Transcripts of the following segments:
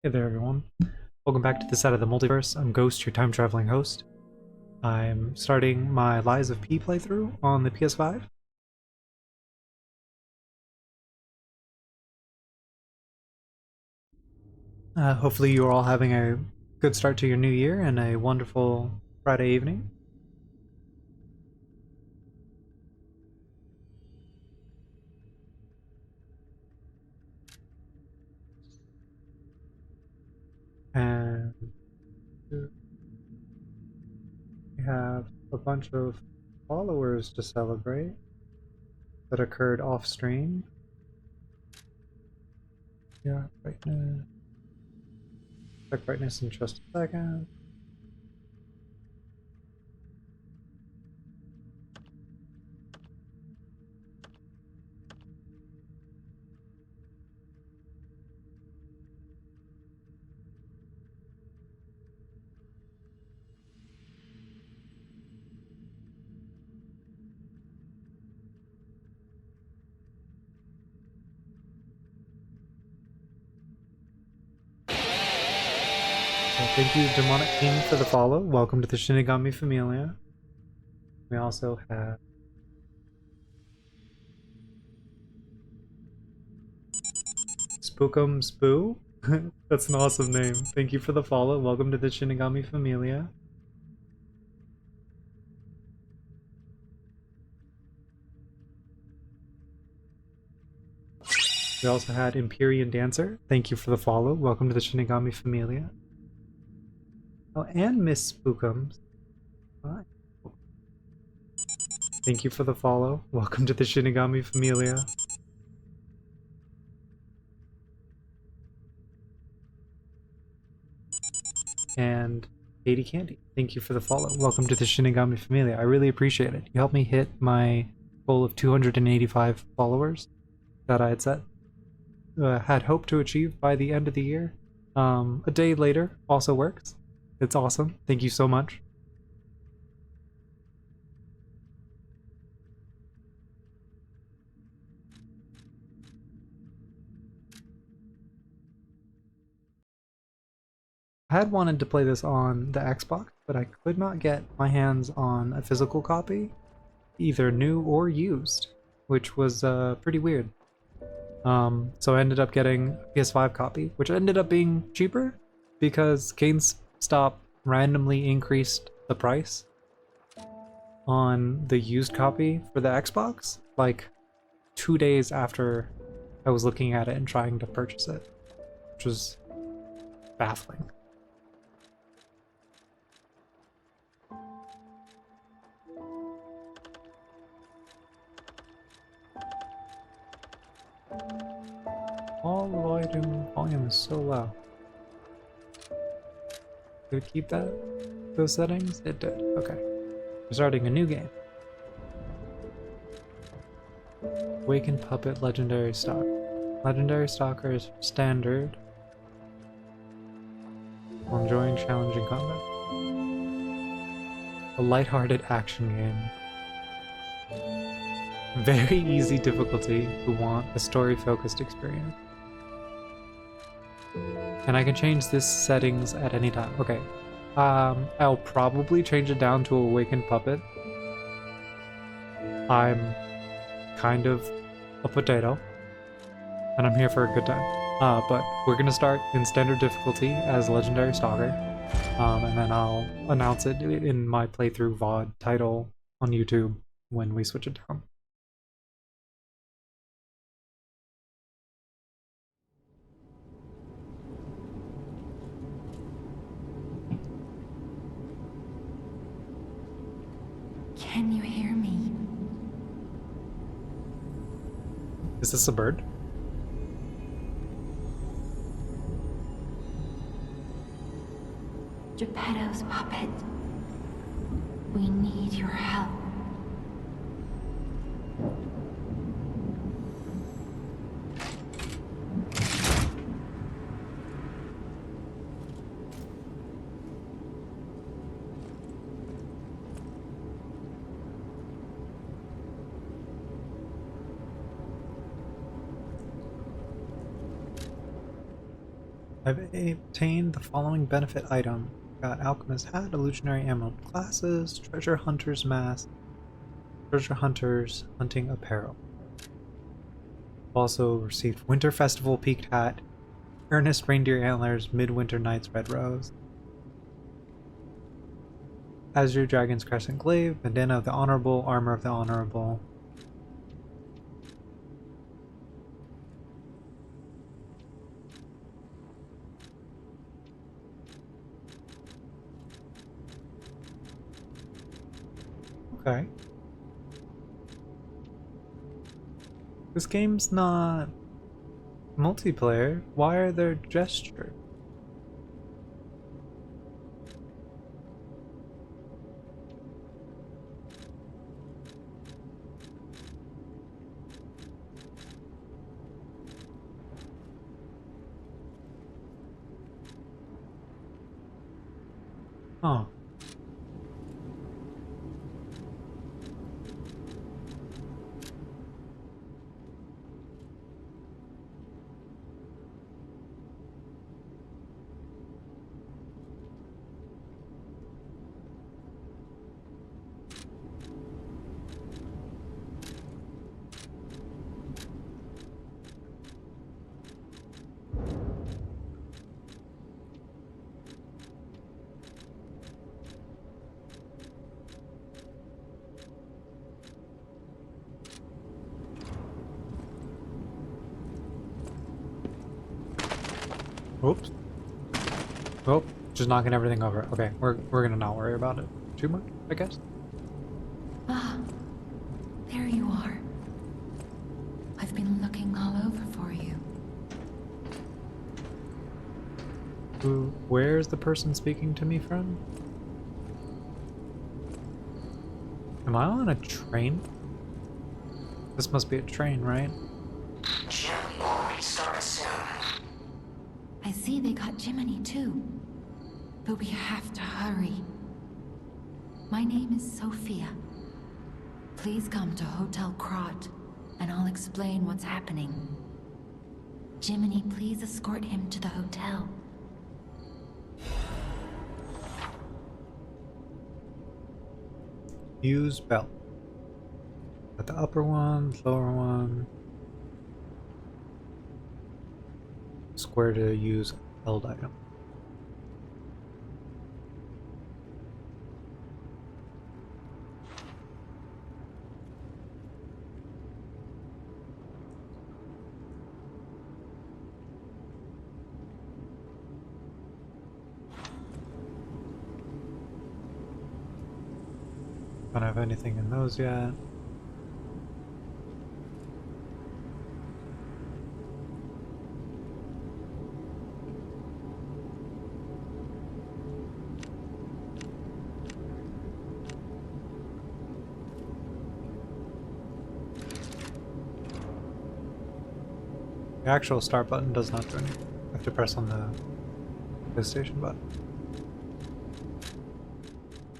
Hey there, everyone. Welcome back to the side of the multiverse. I'm Ghost, your time-traveling host. I'm starting my Lies of P playthrough on the PS5. Hopefully you're all having a good start to your new year and a wonderful Friday evening. And we have a bunch of followers to celebrate that occurred off-stream. Yeah, brightness. Check brightness in just a second. So thank you, Demonic King, for the follow. Welcome to the Shinigami Familia. We also have Spookum Spoo. That's an awesome name. Thank you for the follow. Welcome to the Shinigami Familia. We also had Empyrean Dancer. Thank you for the follow. Welcome to the Shinigami Familia. Oh, and Miss Spookums. Hi. Thank you for the follow. Welcome to the Shinigami Familia. And Katie Candy. Thank you for the follow. Welcome to the Shinigami Familia. I really appreciate it. You helped me hit my goal of 285 followers that I had set. Had hoped to achieve by the end of the year. A day later also works. It's awesome. Thank you so much. I had wanted to play this on the Xbox, but I could not get my hands on a physical copy, either new or used, which was pretty weird. So I ended up getting a PS5 copy, which ended up being cheaper because GameStop randomly increased the price on the used copy for the Xbox, like 2 days after I was looking at it and trying to purchase it, which was baffling. All volume is so low. Did it keep those settings? It did. Okay. We're starting a new game. Awakened Puppet Legendary Stock. Legendary Stalkers Standard. While enjoying challenging combat. A lighthearted action game. Very easy difficulty who want a story-focused experience. And I can change this settings at any time. Okay. I'll probably change it down to Awakened Puppet. I'm kind of a potato, and I'm here for a good time. But we're gonna start in standard difficulty as Legendary Stalker, and then I'll announce it in my playthrough VOD title on YouTube when we switch it down. Can you hear me? Is this a bird? Geppetto's puppet. We need your help. I've obtained the following benefit item. Got Alchemist Hat, Illusionary Ammo Glasses, Treasure Hunter's Mask, Treasure Hunter's Hunting Apparel. Also received Winter Festival Peaked Hat, Earnest Reindeer Antlers, Midwinter Night's Red Rose, Azure Dragon's Crescent Glaive, Bandana of the Honorable, Armor of the Honorable. Okay. This game's not multiplayer. Why are there gestures? Oh. Oops. Oh, just knocking everything over. Okay, we're gonna not worry about it too much, I guess. Ah, there you are. I've been looking all over for you. Where's the person speaking to me from? Am I on a train? This must be a train, right? Jim will restart soon. I see they got Jiminy too. But we have to hurry. My name is Sophia. Please come to Hotel Krot, and I'll explain what's happening. Jiminy, please escort him to the hotel. Use belt. Got the upper one, lower one. Square to use held item. Don't have anything in those yet. The actual start button does not do anything. I have to press on the PlayStation button.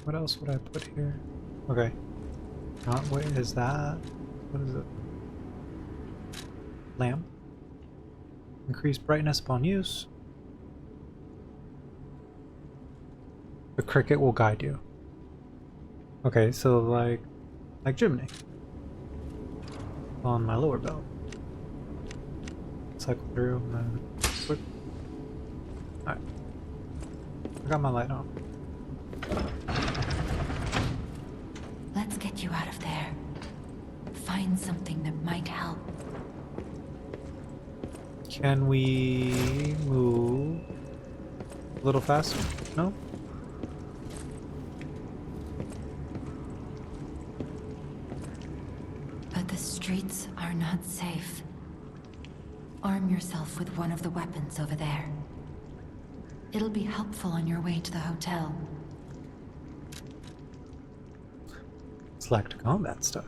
What else would I put here? Okay. Wait, is that? What is it? Lamp. Increase brightness upon use. The cricket will guide you. Okay, so like Jimny. On my lower belt. Cycle through and then quick. Alright. I got my light on. Let's get you out of there. Find something that might help. Can we move a little faster? No? But the streets are not safe. Arm yourself with one of the weapons over there. It'll be helpful on your way to the hotel. Select combat stuff.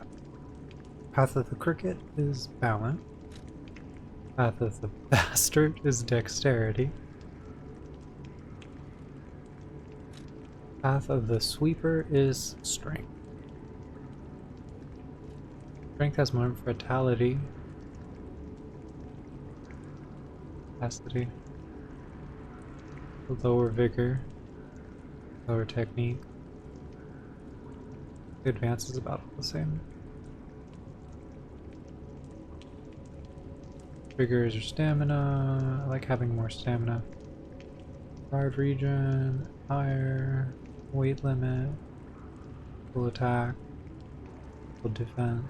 Path of the Cricket is balance. Path of the Bastard is dexterity. Path of the Sweeper is strength. Strength has more vitality. Capacity. lower vigor, lower technique. The advance is about the same. Vigor is your stamina. I like having more stamina. Guard region, higher, weight limit, full attack, full defense.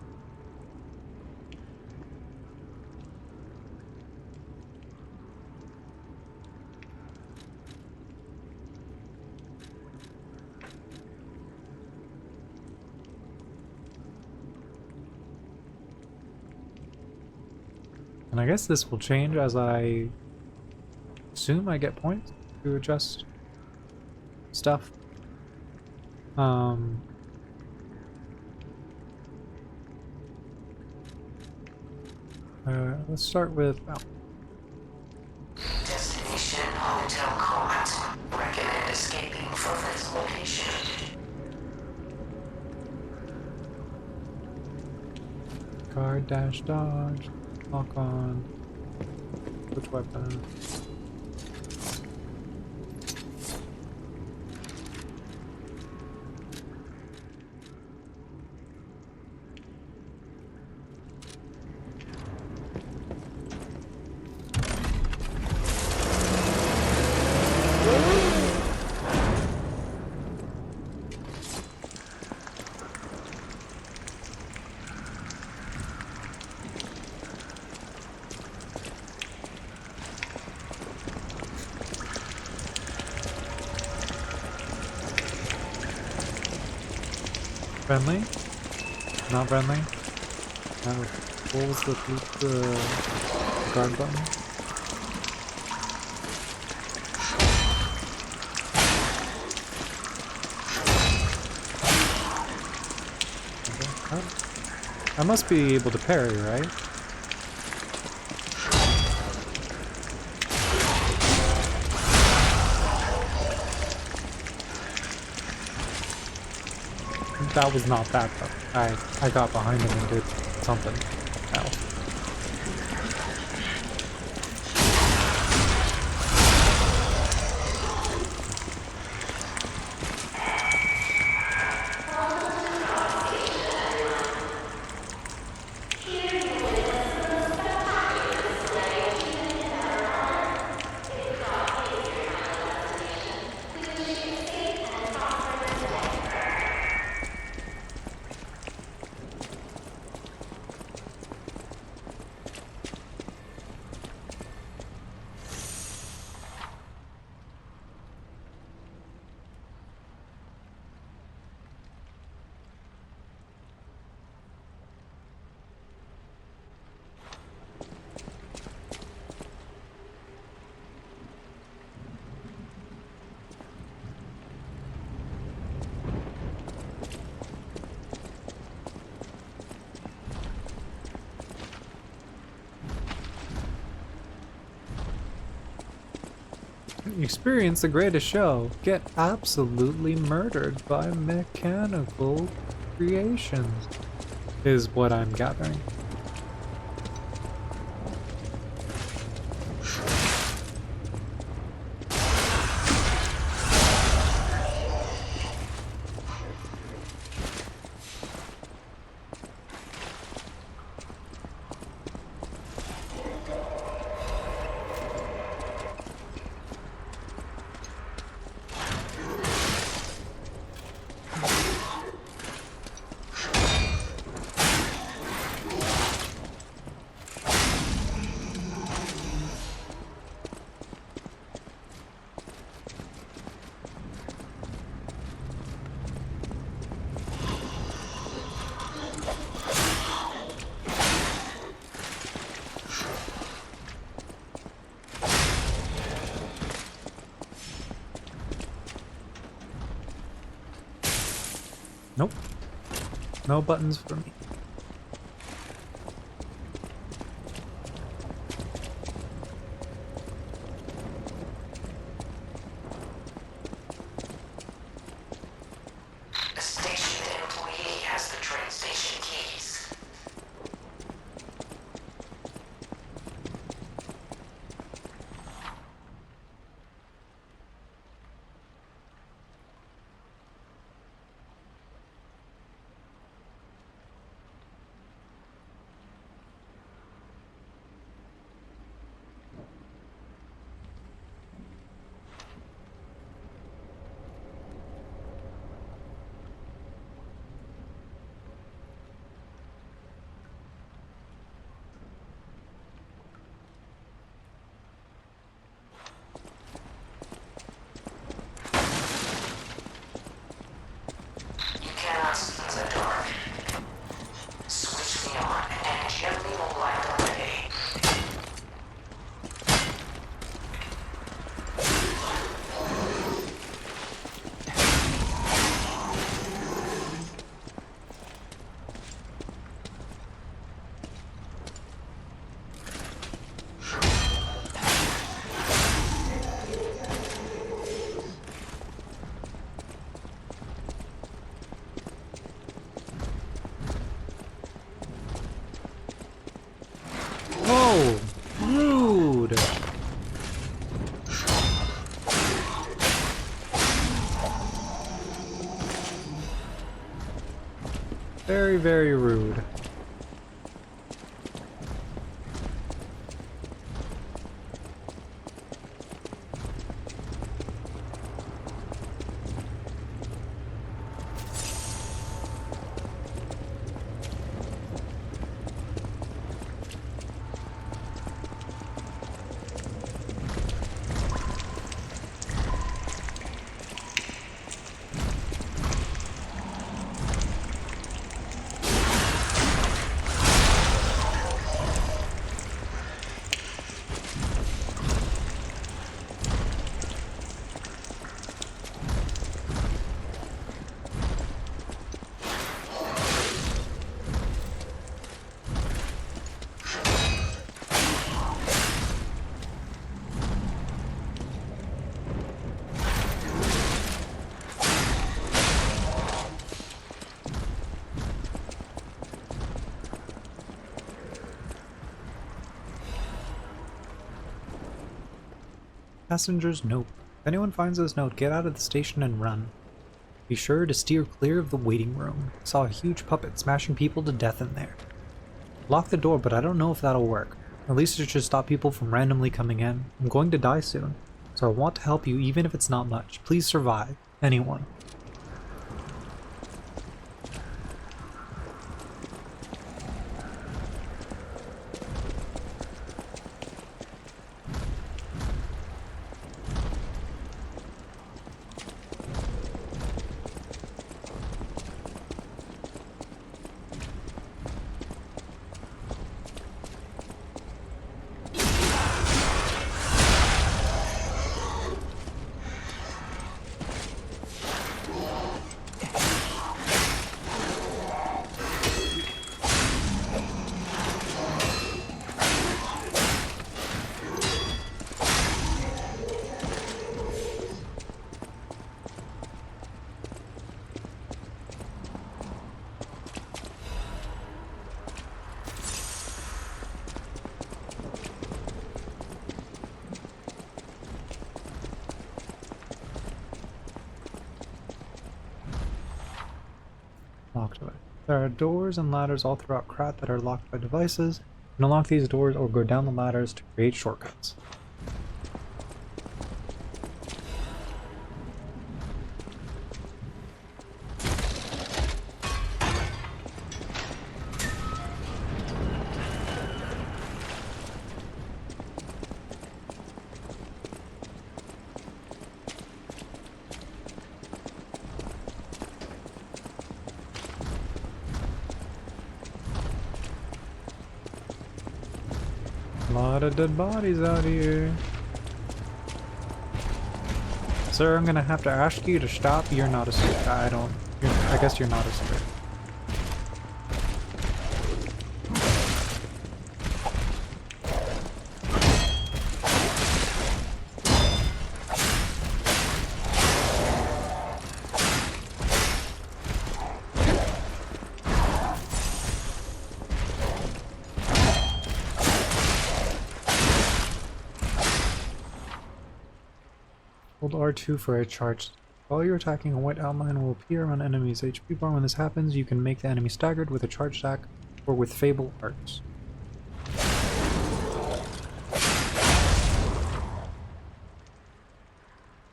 And I guess this will change as I assume I get points to adjust stuff. Let's start with Destination Hotel Croat. Recommend escaping from this location. guard dash dodge, lock on, which weapon? Friendly? Not friendly? What was the guard button? Okay. I must be able to parry, right? That was not that though. I got behind him and did something else. Experience the greatest show. Get absolutely murdered by mechanical creations, is what I'm gathering. Nope. No buttons for me. The station employee has the train station keys. very rude. Passenger's note. If anyone finds this note, get out of the station and run. Be sure to steer clear of the waiting room. I saw a huge puppet smashing people to death in there. Lock the door, but I don't know if that'll work. At least it should stop people from randomly coming in. I'm going to die soon, so I want to help you even if it's not much. Please survive. Anyone. Locked away. There are doors and ladders all throughout Krat that are locked by devices. You can unlock these doors or go down the ladders to create shortcuts. A lot of dead bodies out here. Sir, I'm gonna have to ask you to stop. You're not a spirit. I guess you're not a spirit. Hold R2 for a charge. While you're attacking, a white outline will appear on enemy's HP bar. When this happens, you can make the enemy staggered with a charge stack or with Fable Arts.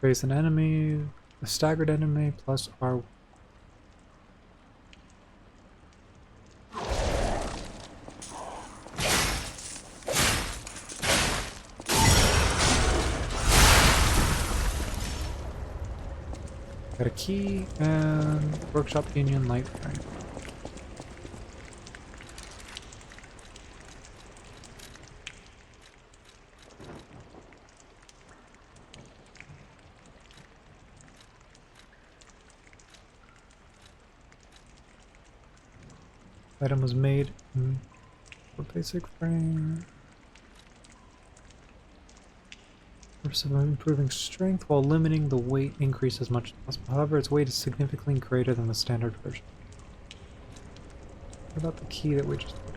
Face an enemy, a staggered enemy, plus R. Got a key and workshop union light frame. Item was made for basic frame. Purpose of improving strength while limiting the weight increase as much as possible. However, its weight is significantly greater than the standard version. What about the key that we just put?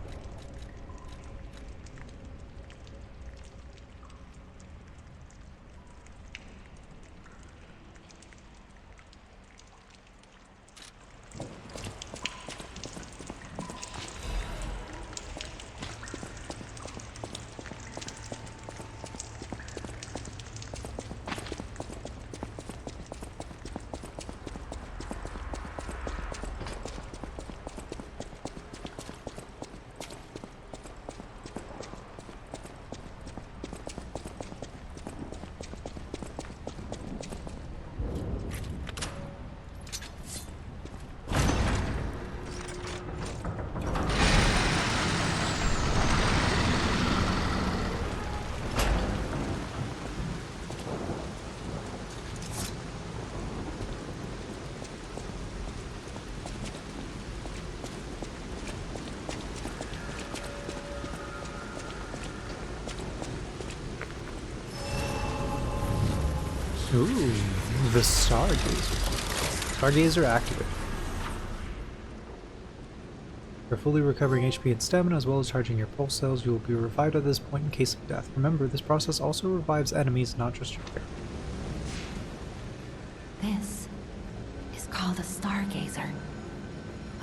Ooh, the Stargazer. Stargazer activated. For fully recovering HP and stamina, as well as charging your pulse cells, you will be revived at this point in case of death. Remember, this process also revives enemies, not just your character. This is called a stargazer.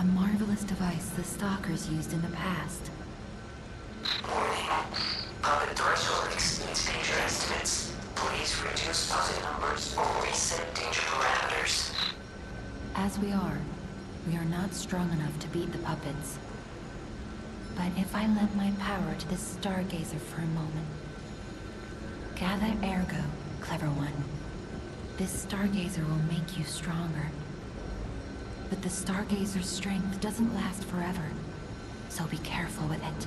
A marvelous device the stalkers used in the past. Warning. Puppet threshold exceeds danger estimates. Please reduce puppet numbers or reset danger parameters. As we are not strong enough to beat the puppets. But if I lend my power to this stargazer for a moment. Gather ergo, clever one. This stargazer will make you stronger. But the stargazer's strength doesn't last forever, so be careful with it.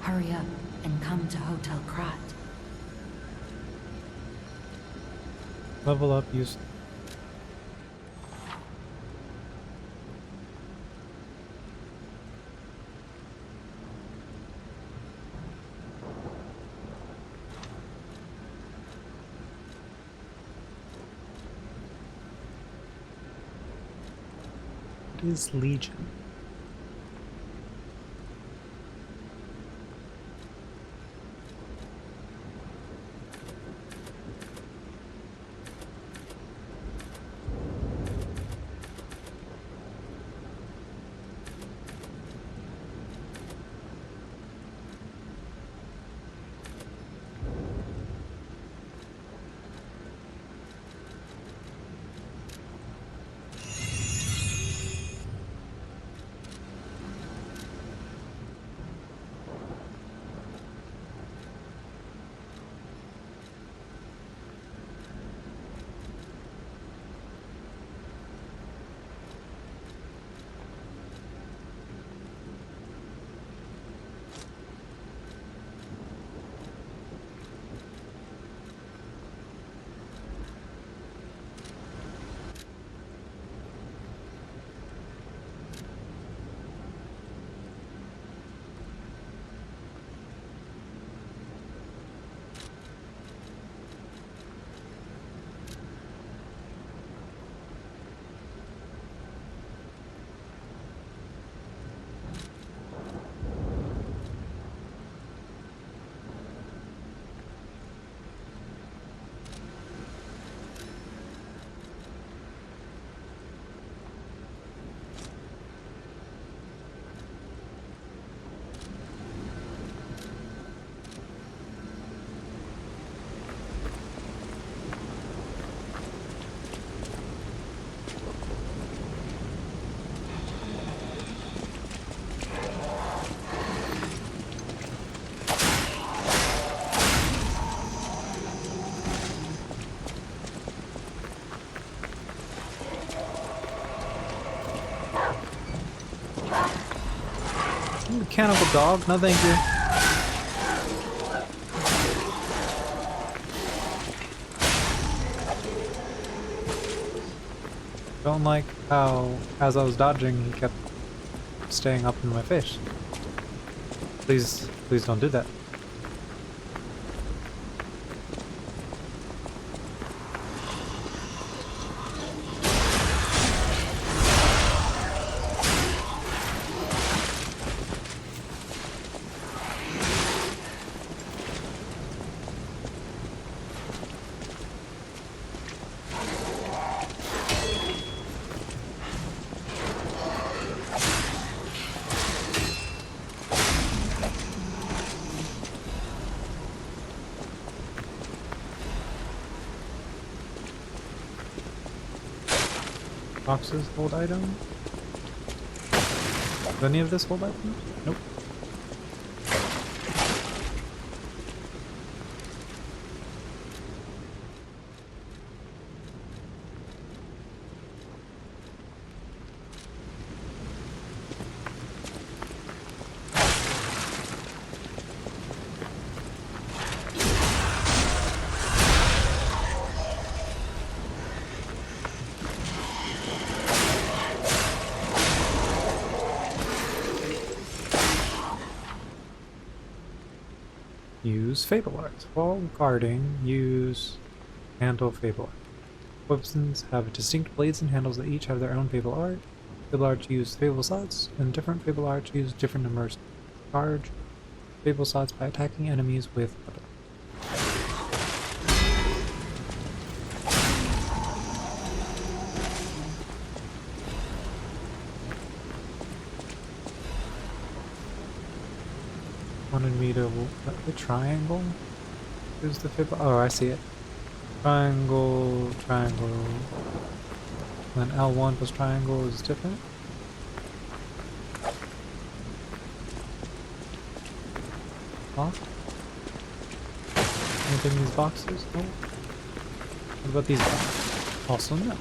Hurry up and come to Hotel Krat. Level up, use... What is Legion? Mechanical dog? No thank you. Don't like how, as I was dodging, he kept staying up in my face. Please don't do that. Boxes hold items? Does any of this hold items? Nope. Use Fable Arts. While guarding, use Handle Fable Art. Weapons have distinct blades and handles that each have their own Fable Art. Fable Art use Fable slots, and different Fable Arts use different numbers to charge Fable slots by attacking enemies with weapons. Wanted me to let the triangle use the Fable. Oh, I see it. Triangle, triangle. Then L1 plus triangle is different. Off. Anything in these boxes? No. What about these boxes? Also no.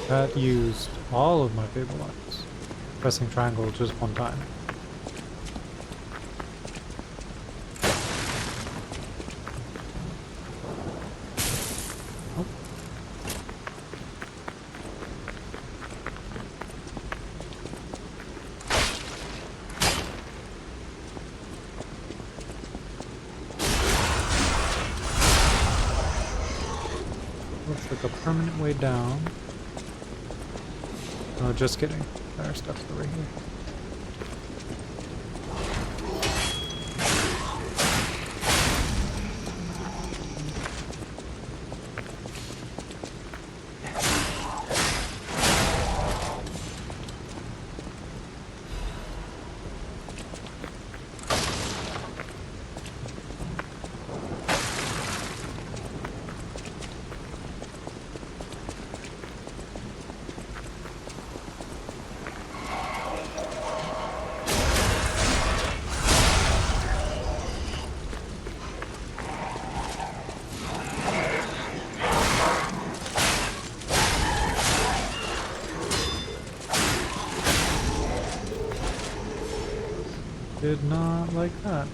That used all of my Fable Arts. Pressing triangle just one time. Oh. Looks like a permanent way down. Oh, just kidding. Our stuff's over here. Did not like that.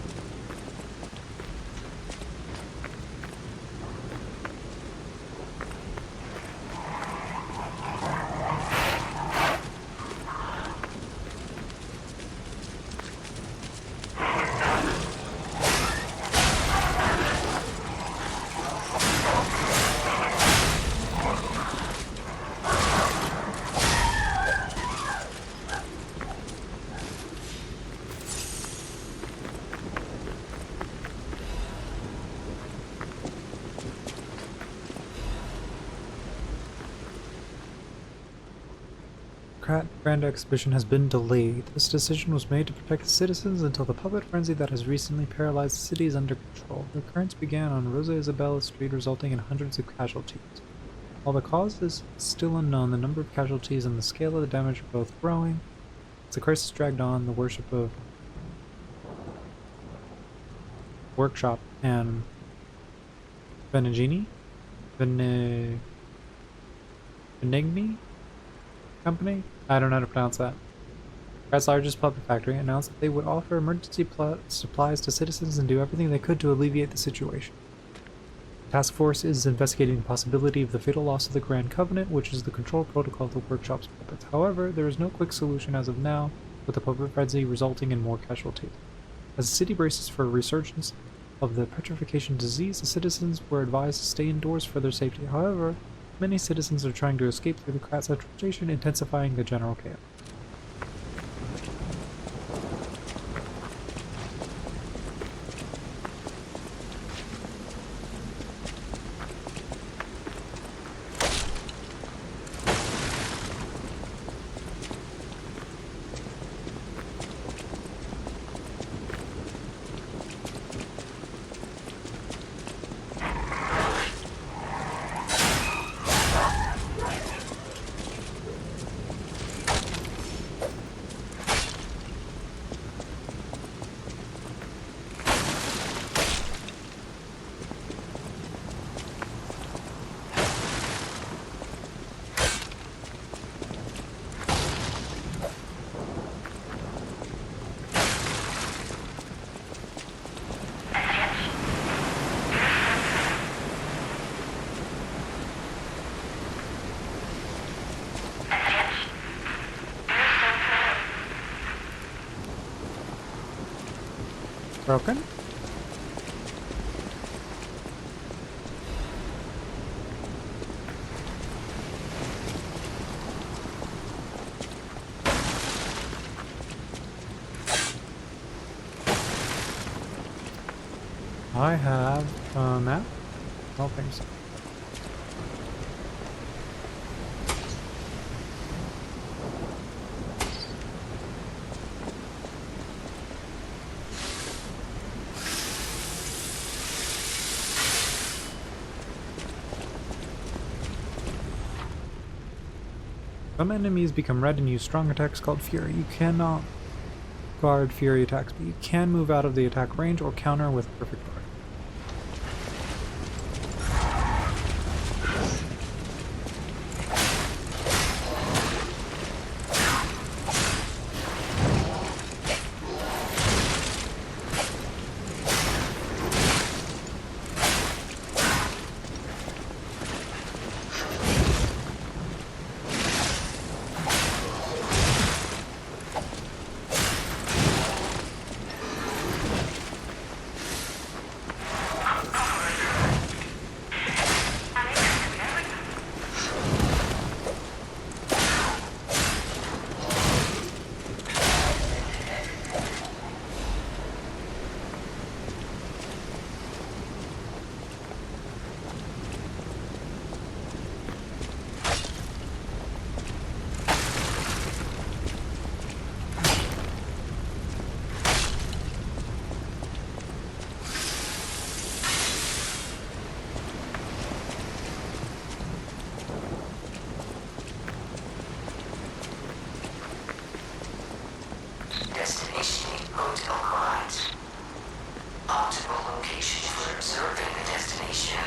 Grand exhibition has been delayed. This decision was made to protect the citizens until the puppet frenzy that has recently paralyzed the city is under control. The occurrence began on Rosa Isabella Street, resulting in hundreds of casualties. While the cause is still unknown, the number of casualties and the scale of the damage are both growing. As the crisis dragged on, the worship of Workshop and Benigni Company? I don't know how to pronounce that. Krat's largest puppet factory announced that they would offer emergency supplies to citizens and do everything they could to alleviate the situation. The task force is investigating the possibility of the fatal loss of the Grand Covenant, which is the control protocol of the workshop's puppets. However, there is no quick solution as of now, with the puppet frenzy resulting in more casualties. As the city braces for a resurgence of the petrification disease, the citizens were advised to stay indoors for their safety. However, many citizens are trying to escape through the Krat Central Station, intensifying the general chaos. Broken? I have a map? I don't think so. Some enemies become red and use strong attacks called Fury. You cannot guard Fury attacks, but you can move out of the attack range or counter with Perfect Guard. Destination Hotel Quads. Optimal location for observing the destination.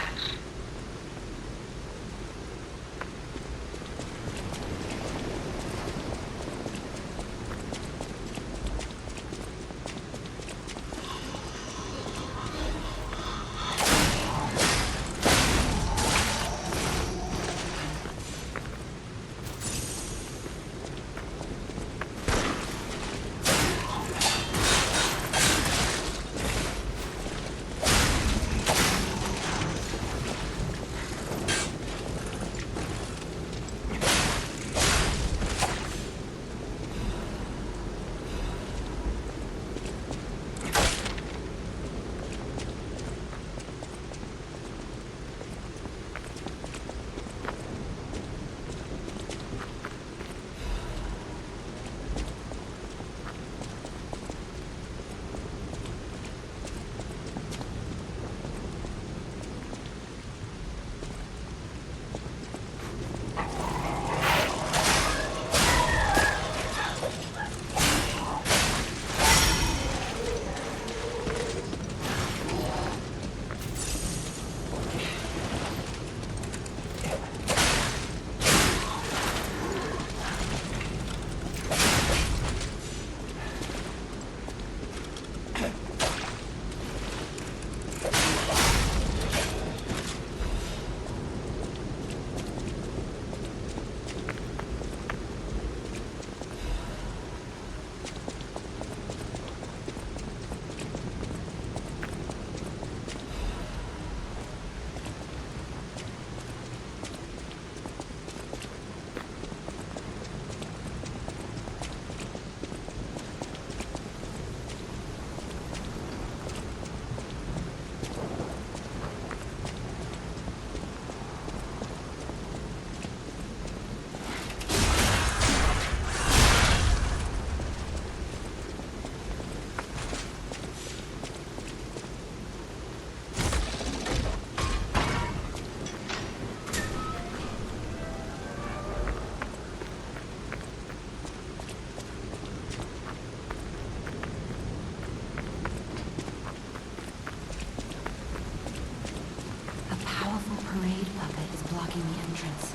blocking the entrance,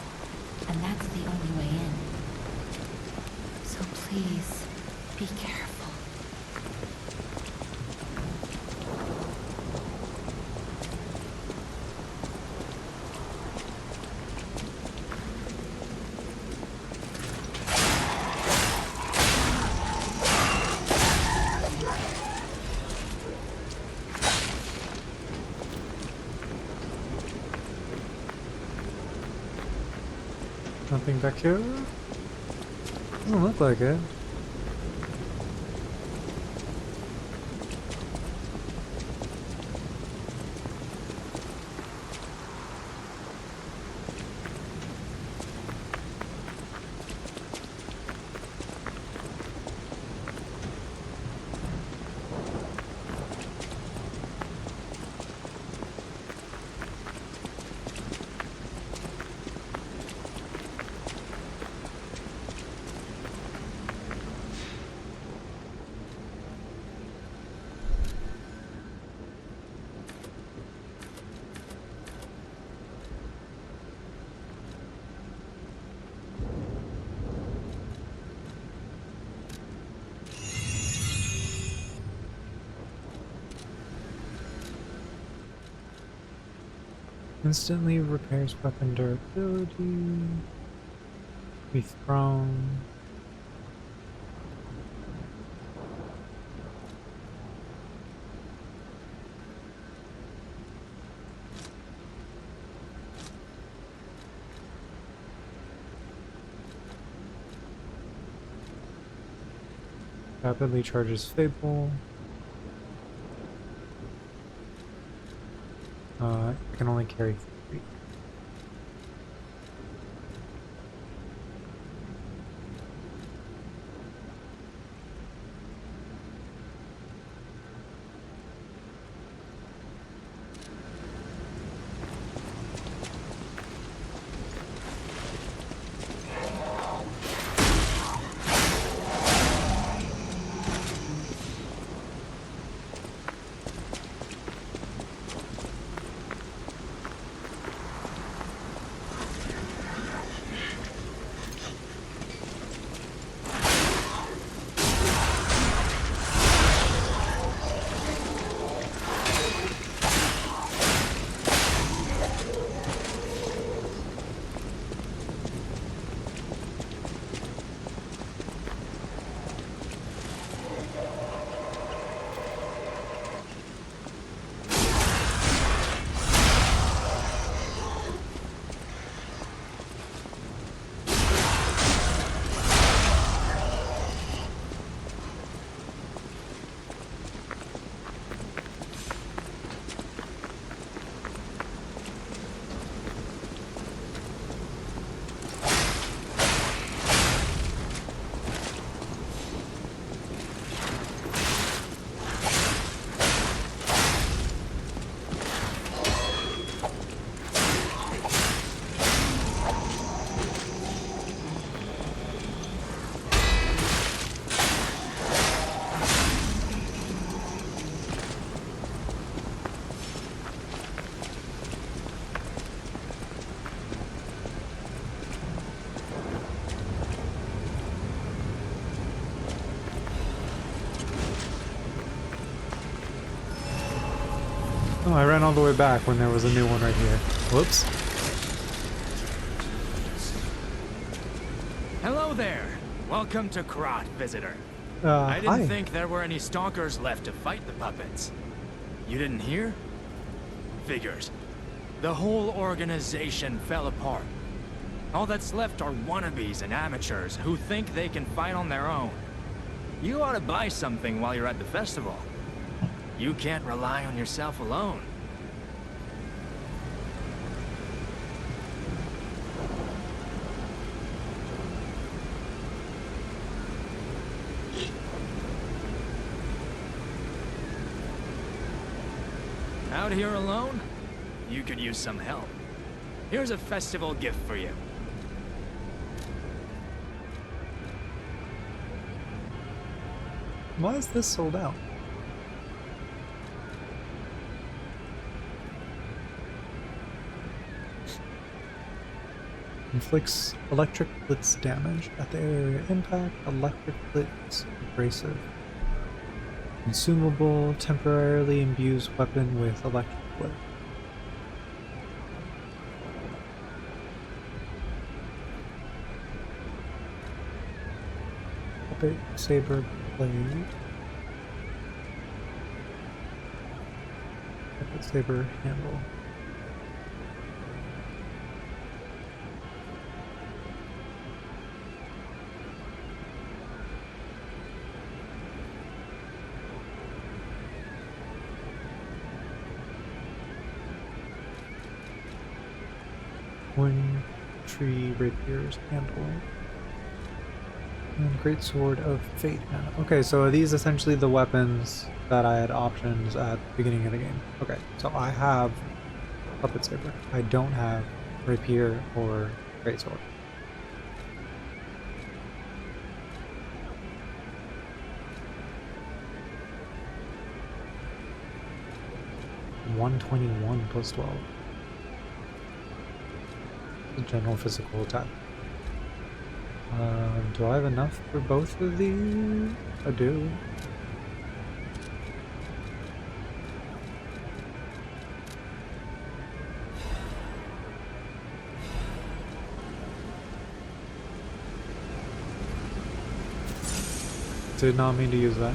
and that's the only way in. So please, be careful. Nothing back here? Doesn't look like it. Instantly repairs weapon durability. Be thrown. Rapidly charges Fable. Can only carry 3. Oh, I ran all the way back when there was a new one right here. Whoops. Hello there. Welcome to Krot, visitor. I didn't Hi. think there were any stalkers left to fight the puppets. You didn't hear? Figures. The whole organization fell apart. All that's left are wannabes and amateurs who think they can fight on their own. You ought to buy something while you're at the festival. You can't rely on yourself alone. Out here alone? You could use some help. Here's a festival gift for you. Why is this sold out? Inflicts electric blitz damage at the area impact. Electric blitz abrasive. Consumable, temporarily imbues weapon with electric blitz. Puppet saber blade. Puppet saber handle. Twin Tree Rapier's Handle. And Great Sword of Fate. Okay, so are these essentially the weapons that I had options at the beginning of the game? Okay, so I have Puppet Saber. I don't have Rapier or Great Sword. $121 plus 12. The general physical attack. Do I have enough for both of these? I do. Did not mean to use that.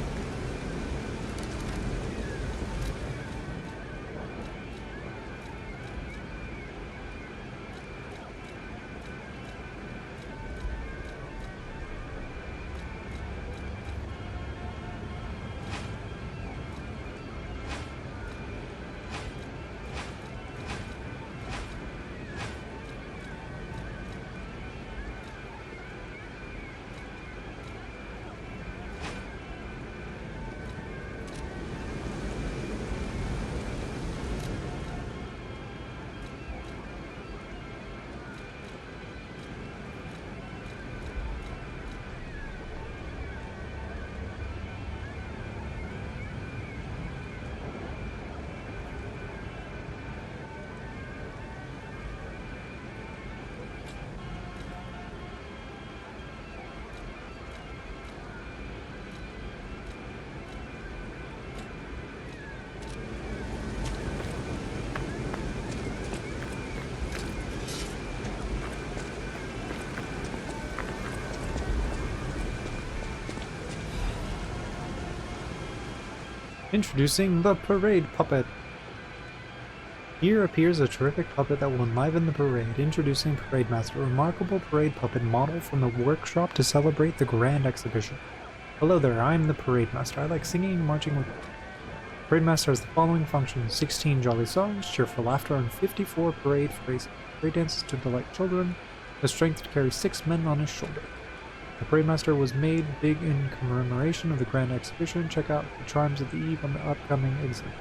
Introducing the Parade Puppet. Here appears a terrific puppet that will enliven the parade. Introducing Parade Master, a remarkable parade puppet model from the workshop to celebrate the grand exhibition. Hello there, I'm the Parade Master. I like singing and marching with Parade Master has the following functions: 16 jolly songs, cheerful laughter, and 54 parade phrases. Parade dances to delight children, the strength to carry 6 men on his shoulder. The Parade Master was made big in commemoration of the Grand Exhibition. Check out the Chimes of the Eve on the upcoming exhibit.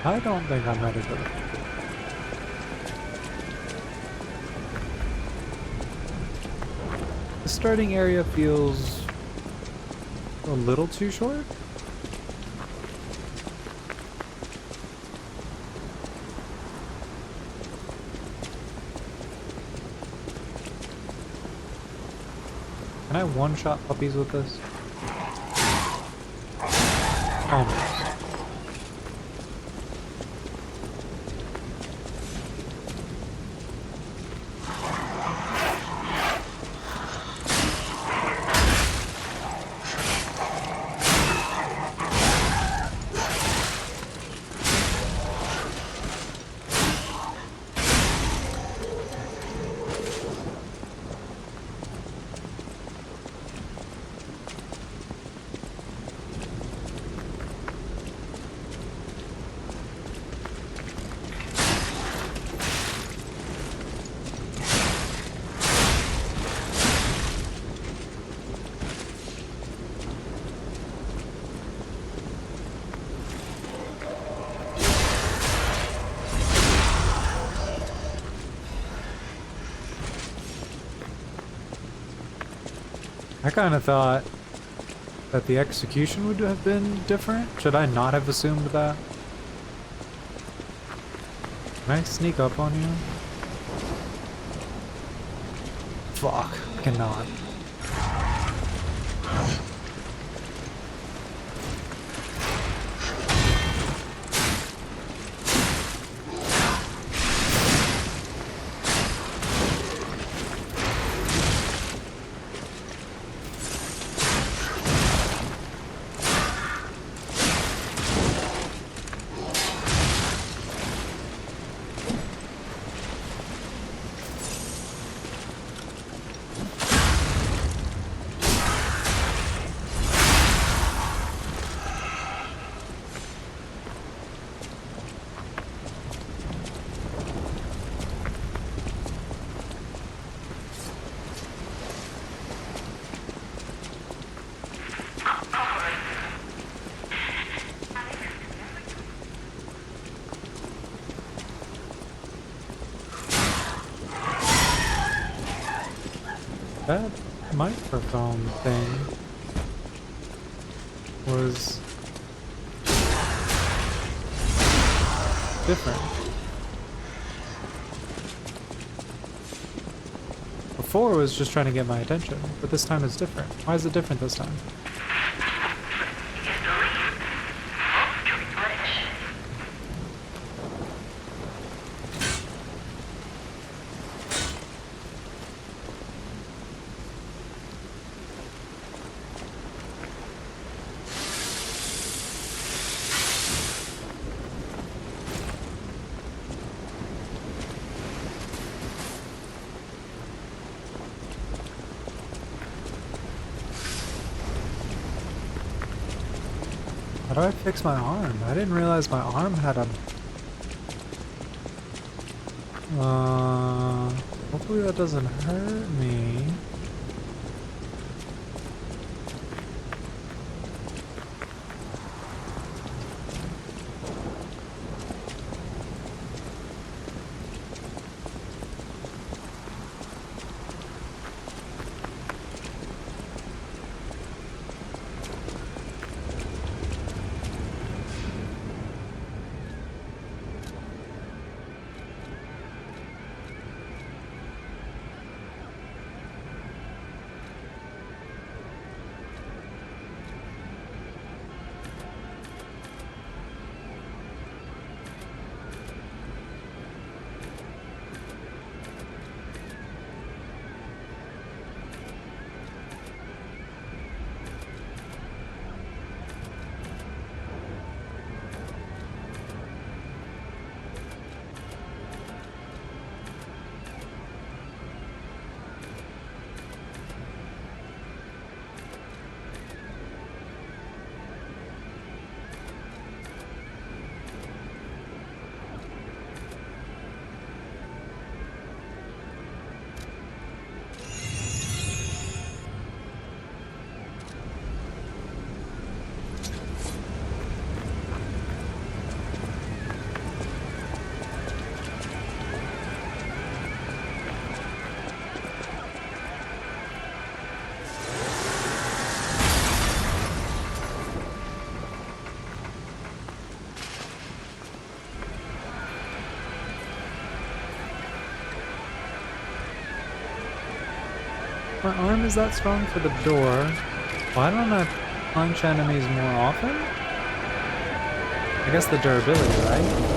I don't think I'm ready for that. The starting area feels a little too short. Can I one-shot puppies with this? Almost. I kind of thought that the execution would have been different. Should I not have assumed that? Can I sneak up on you? Fuck, I cannot. That microphone thing was different. Before it was just trying to get my attention, but this time it's different. Why is it different this time? How do I fix my arm? I didn't realize my arm had a... hopefully that doesn't hurt me. My arm is that strong for the door. Why don't I punch enemies more often? I guess the durability, right?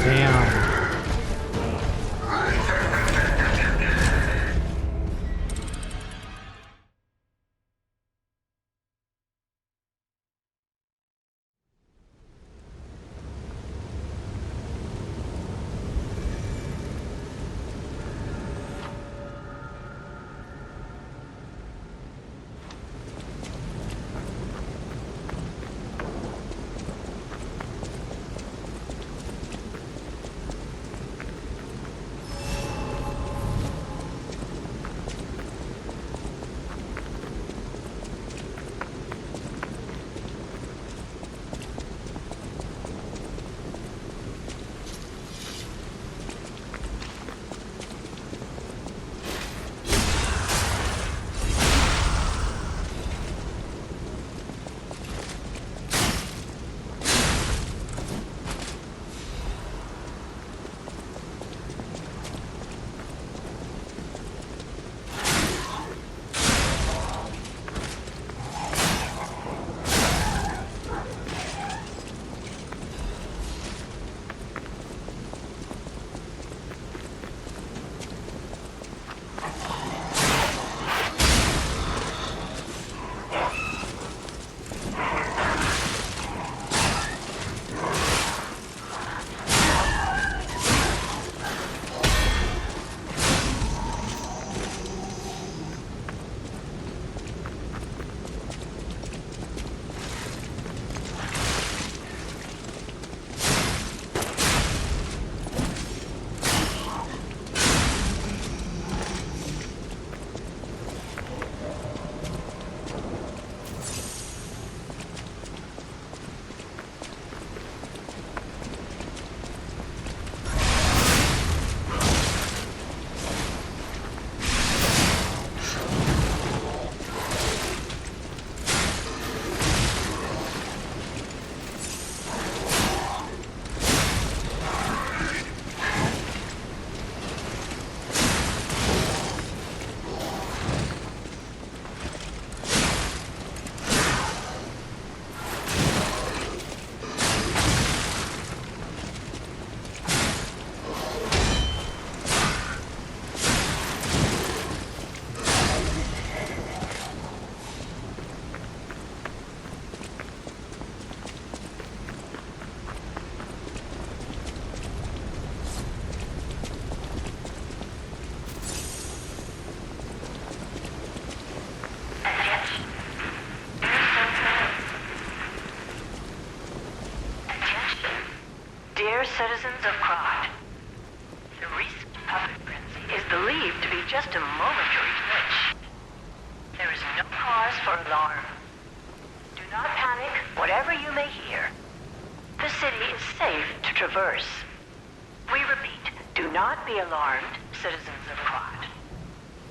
Damn. Dear citizens of Krod, the recent puppet frenzy is believed to be just a momentary glitch. There is no cause for alarm. Do not panic, whatever you may hear. The city is safe to traverse. We repeat, do not be alarmed, citizens of Krod.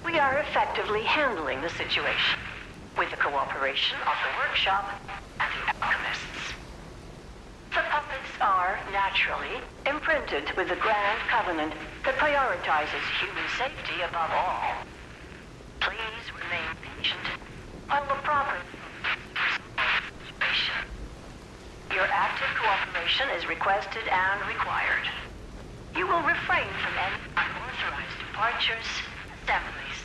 We are effectively handling the situation with the cooperation of the workshop and the alchemists. The puppets are, naturally, imprinted with the Grand Covenant that prioritizes human safety above all. Please remain patient while the proper situation. Your active cooperation is requested and required. You will refrain from any unauthorized departures, assemblies,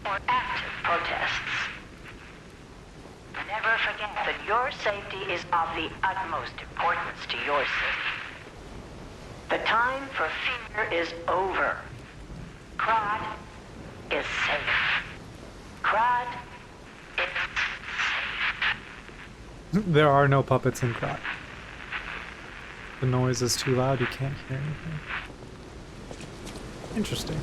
or active protests. Never forget that your safety is of the utmost importance to your city. The time for fear is over. Krod is safe. Krod is safe. There are no puppets in Krod. The noise is too loud, you can't hear anything. Interesting.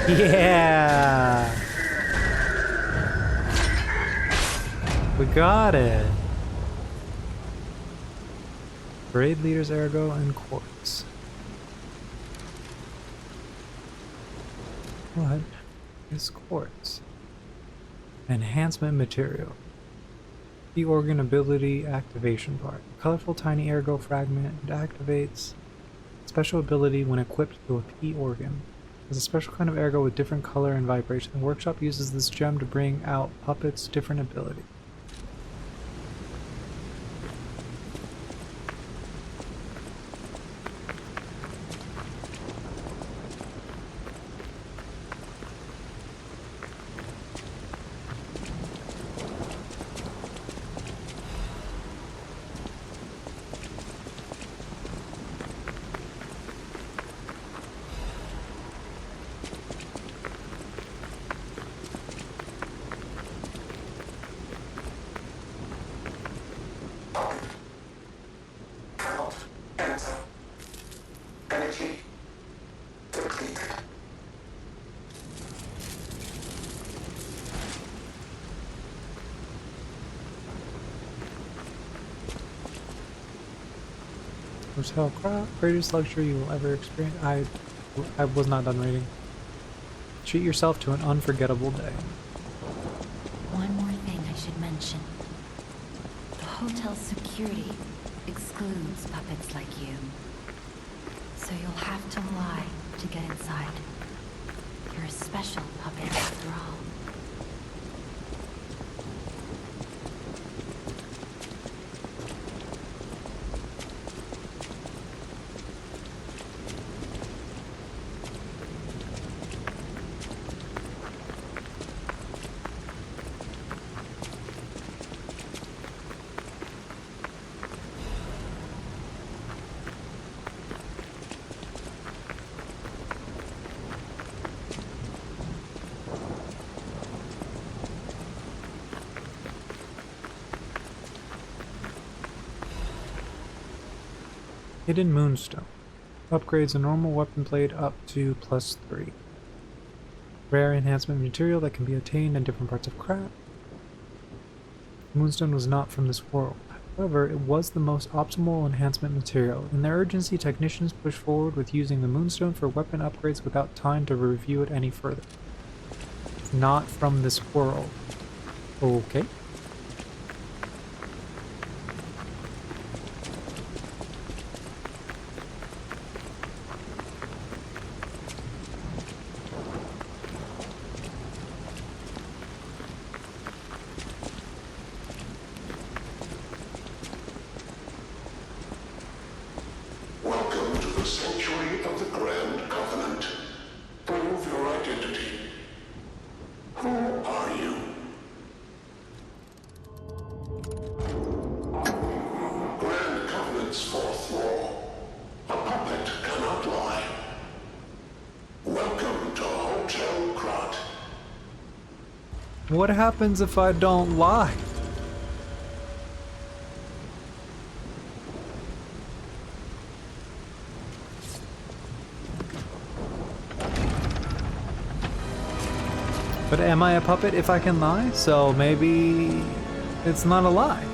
Yeah! We got it! Parade leaders ergo and quartz. What is quartz? Enhancement material. The organ ability activation part. A colorful tiny ergo fragment. It activates special ability when equipped to a P organ. It's a special kind of ergo with different color and vibration. The workshop uses this gem to bring out puppets' different ability. Hotel crowd, greatest luxury you will ever experience. I was not done reading. Treat yourself to an unforgettable day. One more thing I should mention. The hotel's security excludes puppets like you. So you'll have to lie to get inside. You're a special puppet after all. Hidden Moonstone. Upgrades a normal weapon blade up to +3. Rare enhancement material that can be attained in different parts of craft. Moonstone was not from this world. However, it was the most optimal enhancement material. In their urgency, technicians pushed forward with using the Moonstone for weapon upgrades without time to review it any further. It's not from this world. Okay. Welcome to the sanctuary of the Grand Covenant. Prove your identity. Who are you? Grand Covenant's fourth law. A puppet cannot lie. Welcome to Hotel Krat. What happens if I don't lie? But am I a puppet if I can lie? So maybe it's not a lie.